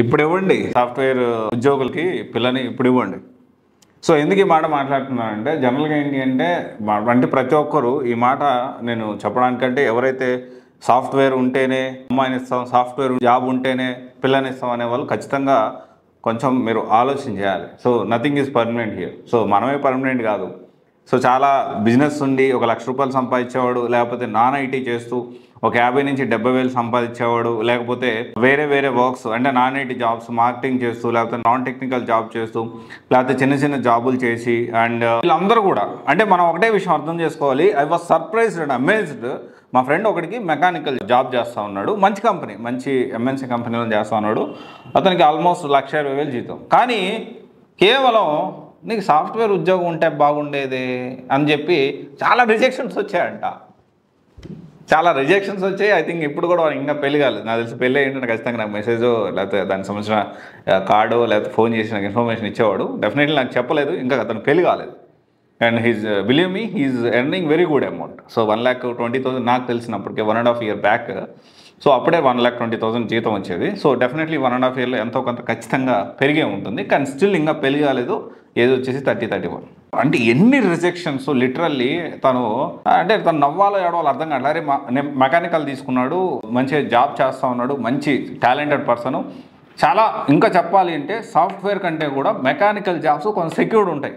ఇప్పుడు ఇవ్వండి సాఫ్ట్వేర్ ఉద్యోగులకి పిల్లని ఇప్పుడు ఇవ్వండి. సో ఎందుకు ఈ మాట మాట్లాడుతున్నానంటే జనరల్గా ఏంటి అంటే అంటే ప్రతి ఒక్కరు ఈ మాట నేను చెప్పడానికంటే ఎవరైతే సాఫ్ట్వేర్ ఉంటేనే అమ్మాయిని ఇస్తాం, సాఫ్ట్వేర్ జాబ్ ఉంటేనే పిల్లని ఇస్తాం అనే వాళ్ళు ఖచ్చితంగా కొంచెం మీరు ఆలోచన చేయాలి. So nothing is permanent here. So మనమే పర్మనెంట్ కాదు. సో చాలా బిజినెస్ ఉండి ఒక ₹1,00,000 సంపాదించేవాడు, లేకపోతే నాన్ ఐటీ చేస్తూ ఒక 50 నుంచి 70,000 సంపాదించేవాడు, లేకపోతే వేరే వేరే వర్క్స్ అంటే నాన్ ఐటీ జాబ్స్ మార్కెటింగ్ చేస్తూ, లేకపోతే నాన్ టెక్నికల్ జాబ్ చేస్తూ, లేకపోతే చిన్న చిన్న జాబులు చేసి అండ్ వీళ్ళందరూ కూడా అంటే మనం ఒకటే విషయం అర్థం చేసుకోవాలి. I was surprised and amazed. మా ఫ్రెండ్ ఒకటికి మెకానికల్ జాబ్ చేస్తూ ఉన్నాడు, మంచి కంపెనీ, మంచి ఎంఎన్సీ కంపెనీలో చేస్తూ ఉన్నాడు. అతనికి ఆల్మోస్ట్ 1,20,000 జీతం. కానీ కేవలం నీకు సాఫ్ట్వేర్ ఉద్యోగం ఉంటే బాగుండేది అని చెప్పి చాలా రిజెక్షన్స్ వచ్చాయంట. చాలా రిజెక్షన్స్ వచ్చాయి. ఐ థింక్ ఇప్పుడు కూడా ఇంకా పెళ్లి కాలేదు. నాకు తెలిసి పెళ్ళి ఏంటంటే ఖచ్చితంగా నాకు మెసేజో లేకపోతే దానికి సంబంధించిన కార్డో లేకపోతే ఫోన్ చేసి నాకు ఇన్ఫర్మేషన్ ఇచ్చేవాడు. డెఫినెట్లీ నాకు చెప్పలేదు, ఇంకా అతను పెళ్లి కాలేదు. And believe me he's earning very good amount. So 1,20,000 నాకు తెలిసినప్పటికీ 1.5 year బ్యాక్. సో అప్పుడే 1,20,000 జీతం వచ్చేది. సో డెఫినెట్లీ 1.5 yearలో ఎంతో కొంత ఖచ్చితంగా పెరిగే ఉంటుంది. కానీ స్టిల్ ఇంకా పెళ్లి కాలేదు. ఏది వచ్చేసి 31. అంటే ఎన్ని రిజెక్షన్స్ లిటరల్లీ. తను నవ్వాలో ఏడవాలో అర్థం కాదు. అరే మెకానికల్ తీసుకున్నాడు, మంచిగా జాబ్ చేస్తూ ఉన్నాడు, మంచి టాలెంటెడ్ పర్సన్. చాలా ఇంకా చెప్పాలి అంటే సాఫ్ట్వేర్ కంటే కూడా మెకానికల్ జాబ్స్ కొంచెం సెక్యూర్డ్ ఉంటాయి.